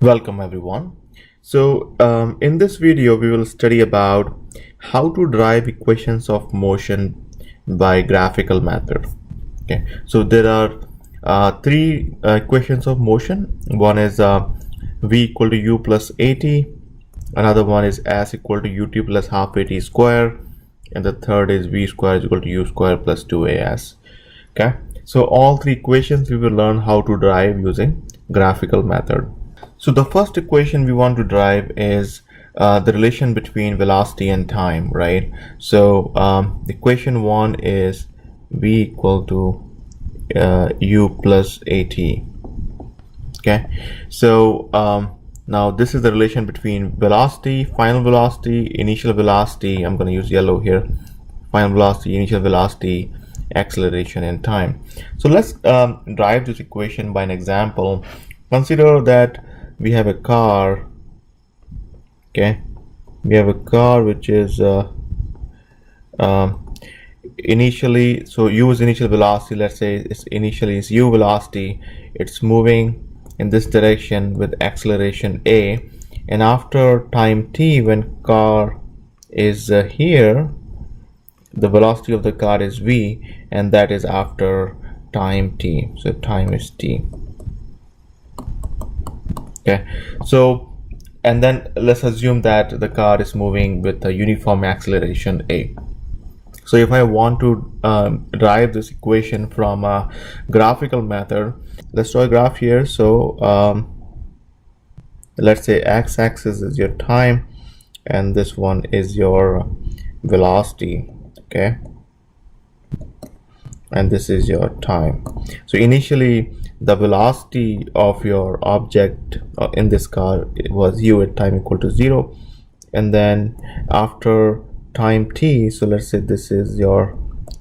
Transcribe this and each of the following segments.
Welcome everyone. In this video we will study about how to derive equations of motion by graphical method. Okay, so there are three equations of motion. One is v equal to u plus at, another one is s equal to ut plus half at square, and the third is v square is equal to u square plus 2as. Okay, so all three equations we will learn how to derive using graphical method. So the first equation we want to derive is the relation between velocity and time, right? So equation one is v equal to u plus at. Okay, so now this is the relation between velocity, final velocity, initial velocity. I'm going to use yellow here. Final velocity, initial velocity, acceleration, and time. So let's derive this equation by an example. Consider that we have a car. Okay, we have a car which is initially, so u is initial velocity. Let's say it's initially is u velocity. It's moving in this direction with acceleration a, and after time t, when car is here, the velocity of the car is v, and that is after time t. So time is t. Okay, so and then let's assume that the car is moving with a uniform acceleration a. So if I want to derive this equation from a graphical method, let's draw a graph here. So let's say x-axis is your time and this one is your velocity. Okay, and this is your time. So initially the velocity of your object in this car was u at time equal to 0, and then after time t, so let's say this is your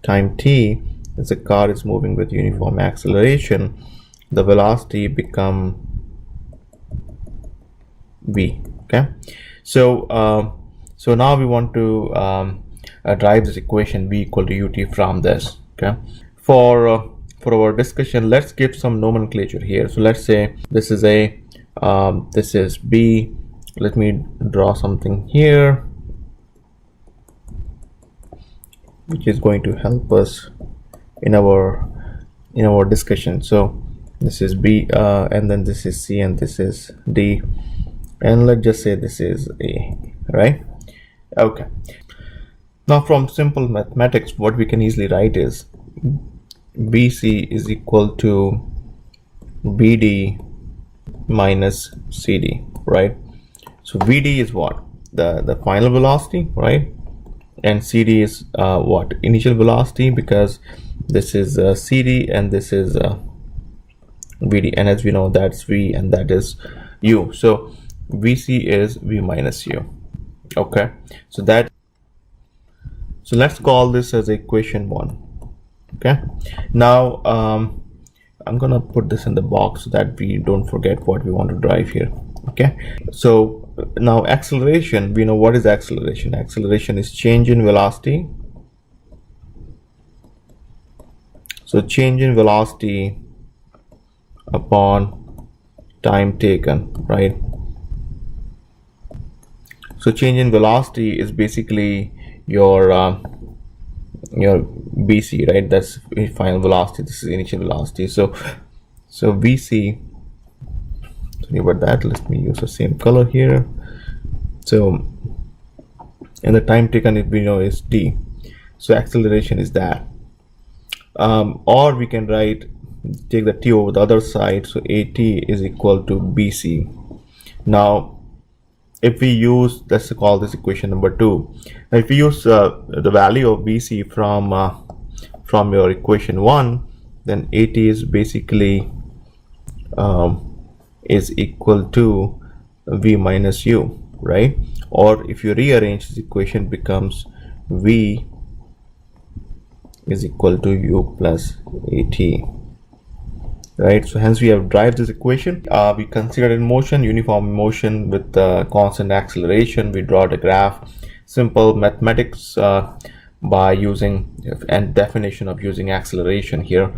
time t, as the car is moving with uniform acceleration, the velocity become v. Okay, so so now we want to derive this equation v equal to ut from this. Okay, for our discussion, let's give some nomenclature here. So let's say this is a this is b. Let me draw something here which is going to help us in our discussion. So this is b, and then this is c, and this is d, and let's just say this is a, right? Okay, now from simple mathematics, what we can easily write is BC is equal to BD minus CD, right? So VD is what? The final velocity, right? And CD is what? Initial velocity, because this is CD and this is VD, and as we know, that's V and that is U. So VC is V minus U. Okay, so let's call this as equation 1. Okay, now I'm gonna put this in the box so that we don't forget what we want to drive here. Okay, so now acceleration, we know what is acceleration. Acceleration is change in velocity. So change in velocity upon time taken, right? So change in velocity is basically your BC, right? That's final velocity. This is initial velocity. So VC, sorry about that, let me use the same color here. So and the time taken, we know, is t. So acceleration is that, or we can write, take the t over the other side, so AT is equal to BC. Now if we use, let's call this equation number 2. Now if we use the value of BC from your equation 1, then AT is basically is equal to V minus U, right? Or if you rearrange this equation, becomes V is equal to U plus AT, right? So hence we have derived this equation. We considered in motion, uniform motion with constant acceleration. We draw the graph. Simple mathematics by using and definition of using acceleration here,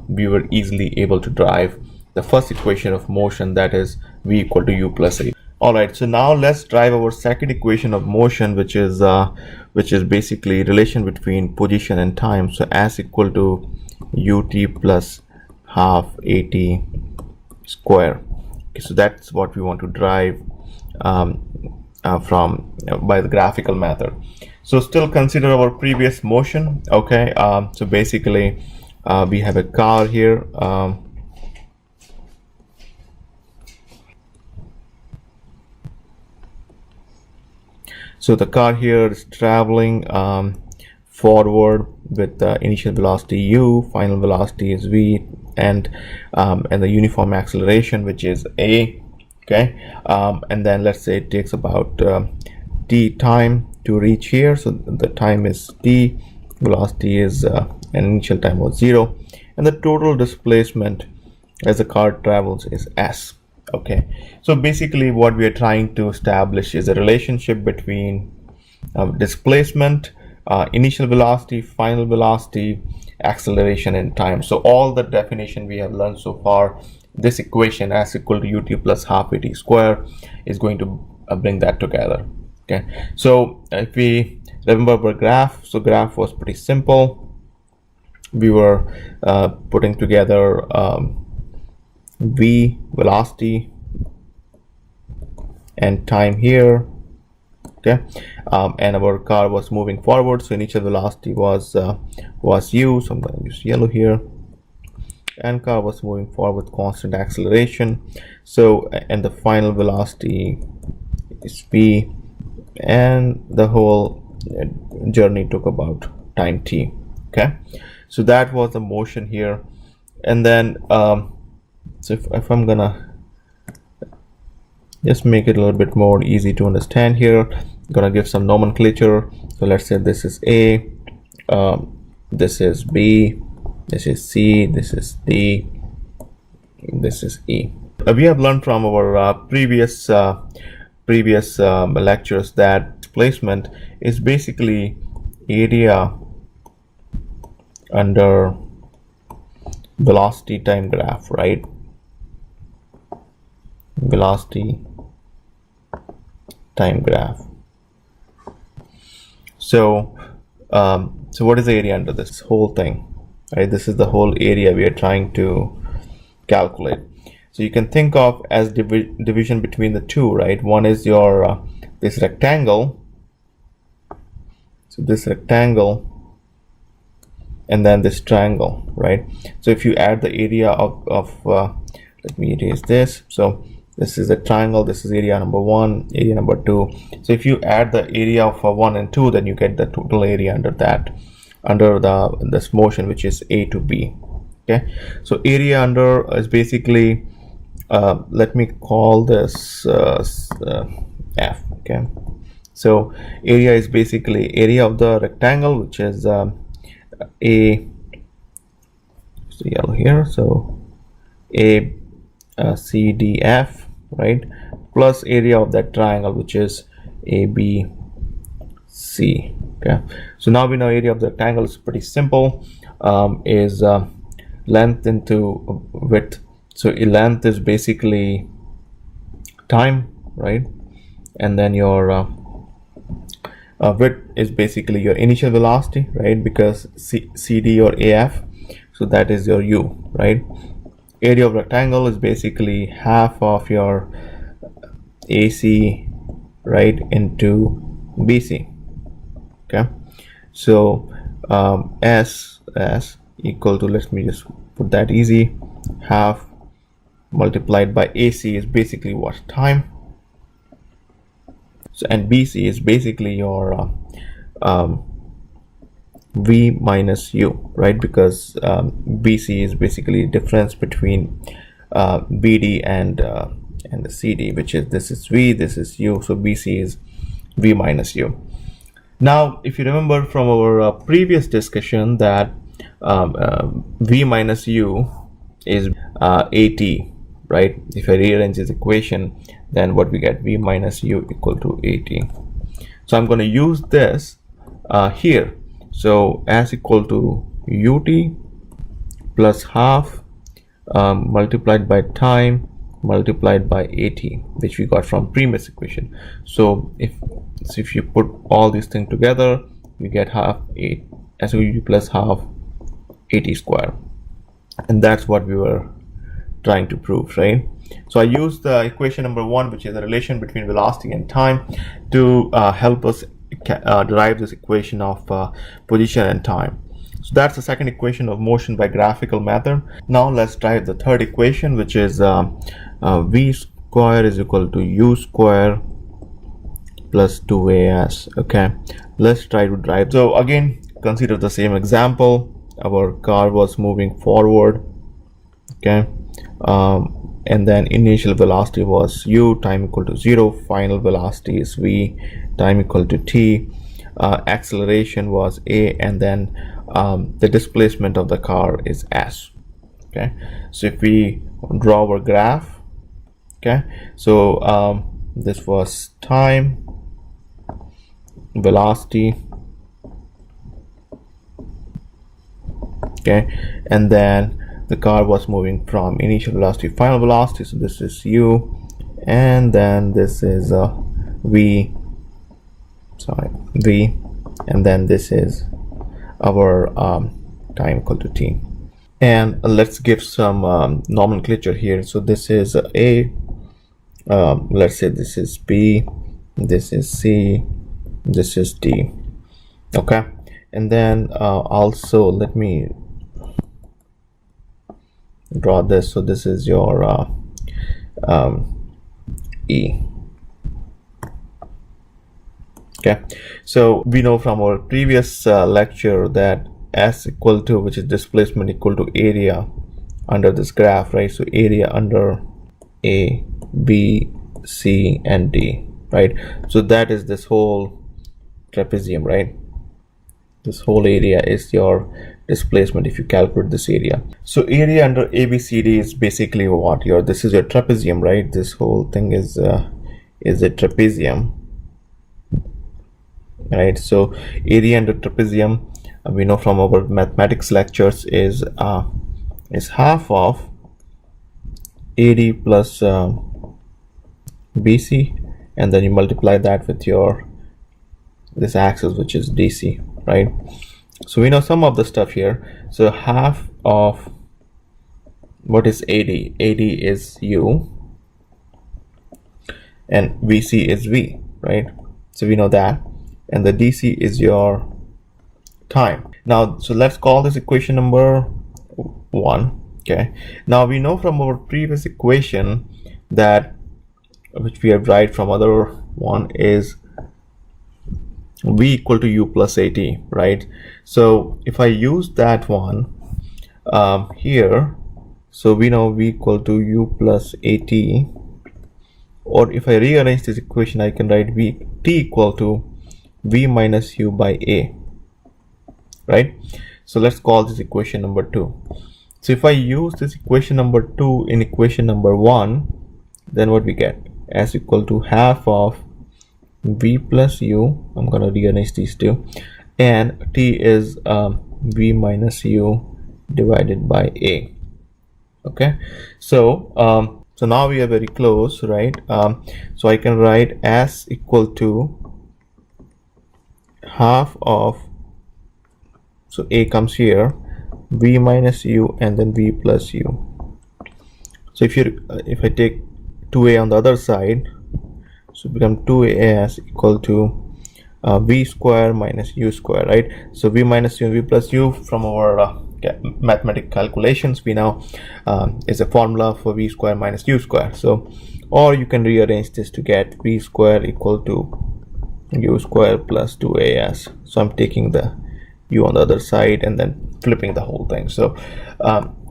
we were easily able to derive the first equation of motion, that is v equal to u plus a. All right, so now let's drive our second equation of motion, which is basically relation between position and time. So s equal to ut plus half at square. Okay, so that's what we want to drive from by the graphical method. So still consider our previous motion. Okay, so basically we have a car here. So the car here is traveling forward with the initial velocity u, final velocity is v, and the uniform acceleration, which is a. Okay, and then let's say it takes about t time to reach here. So the time is t, velocity is and initial time was 0, and the total displacement as the car travels is s. Okay, so basically what we are trying to establish is a relationship between displacement, initial velocity, final velocity, acceleration, and time. So all the definition we have learned so far, this equation s equal to ut plus half at square is going to bring that together. Okay, so if we remember our graph, so graph was pretty simple. We were putting together v, velocity, and time here. Okay, and our car was moving forward, so initial velocity was u, so I'm going to use yellow here, and car was moving forward with constant acceleration. So and the final velocity is v, and the whole journey took about time t. Okay, so that was the motion here. And then so if I'm gonna just make it a little bit more easy to understand here, I'm gonna give some nomenclature. So let's say this is a, this is b, this is c, this is d, this is e. We have learned from our previous lectures that displacement is basically area under velocity time graph, right? Velocity time graph. So so what is the area under this whole thing, right? This is the whole area we are trying to calculate. So you can think of as division between the two, right? One is your this rectangle, so this rectangle, and then this triangle, right? So if you add the area of let me erase this. So this is a triangle, this is area number 1, area number 2. So if you add the area of 1 and 2, then you get the total area under that, under this motion, which is a to b. Okay, so area under is basically let me call this f. Okay, so area is basically area of the rectangle, which is a, so yellow here, so a c d f, right, plus area of that triangle, which is a b c. Okay, so now we know area of the rectangle is pretty simple, is length into width. So length is basically time, right, and then your width is basically your initial velocity, right, because CD or AF, so that is your U, right. Area of rectangle is basically half of your AC, right, into BC. Okay, so S equal to, let me just put that easy, half multiplied by AC is basically what, time. So and BC is basically your V minus U, right, because BC is basically difference between BD and the CD, which is, this is V, this is U, so BC is V minus U. Now if you remember from our previous discussion that V minus U is AT, right? If I rearrange this equation, then what we get, V minus U equal to AT. So I'm going to use this here. So S equal to UT plus half multiplied by time multiplied by at, which we got from previous equation. So if you put all these things together, you get half 8 SOU plus half at square, and that's what we were trying to prove, right? So I used the equation number 1, which is the relation between velocity and time, to help us derive this equation of position and time. So that's the second equation of motion by graphical method. Now let's derive the third equation, which is v square is equal to u square plus 2as. Okay, let's try to derive. So again, consider the same example. Our car was moving forward, okay, and then initial velocity was u, time equal to 0, final velocity is v, time equal to t, acceleration was a, and then the displacement of the car is s. Okay, so if we draw our graph, okay, so this was time, velocity, okay, and then the car was moving from initial velocity to final velocity, so this is u, and then this is v, and then this is our time equal to t. And let's give some nomenclature here. So this is a, let's say this is b, this is c, this is d. Okay, and then also let me draw this. So this is your e. Okay, so we know from our previous lecture that s equal to, which is displacement, equal to area under this graph, right? So area under a, b, c, and d, right? So that is this whole trapezium, right? This whole area is your displacement if you calculate this area. So area under ABCD is basically what your, this is your trapezium, right? This whole thing is a trapezium, right? So area under trapezium, we know from our mathematics lectures, is half of AD plus BC, and then you multiply that with your this axis, which is DC, right? So we know some of the stuff here. So half of what is AD? AD is U and VC is V, right? So we know that, and the DC is your time. Now, so let's call this equation number 1. Okay, now we know from our previous equation that, which we have derived from other one, is V equal to U plus AT, right? So if I use that one here, so we know V equal to U plus AT, or if I rearrange this equation, I can write T equal to V minus U by A, right? So let's call this equation number 2. So if I use this equation number 2 in equation number 1, then what we get? S equal to half of V plus U, I'm going to rearrange these two, and T is V minus U divided by A. Okay, so so now we are very close, right? So I can write S equal to half of, so A comes here, V minus U, and then V plus U. So if I take 2A on the other side, so it becomes 2as equal to V square minus U square, right? So V minus U and V plus U, from our mathematical calculations, we now is a formula for V square minus U square. So, or you can rearrange this to get V square equal to U square plus 2as. So I'm taking the U on the other side and then flipping the whole thing. So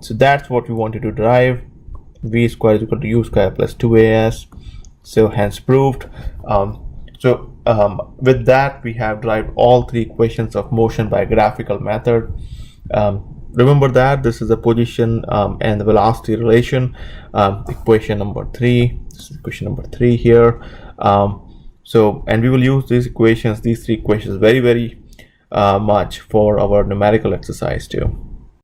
so that's what we wanted to derive. V square is equal to U square plus 2as. So hence proved. With that, we have derived all 3 equations of motion by graphical method. Remember that this is the position and the velocity relation, equation number 3. This is equation number 3 here. And we will use these 3 equations very much for our numerical exercise too.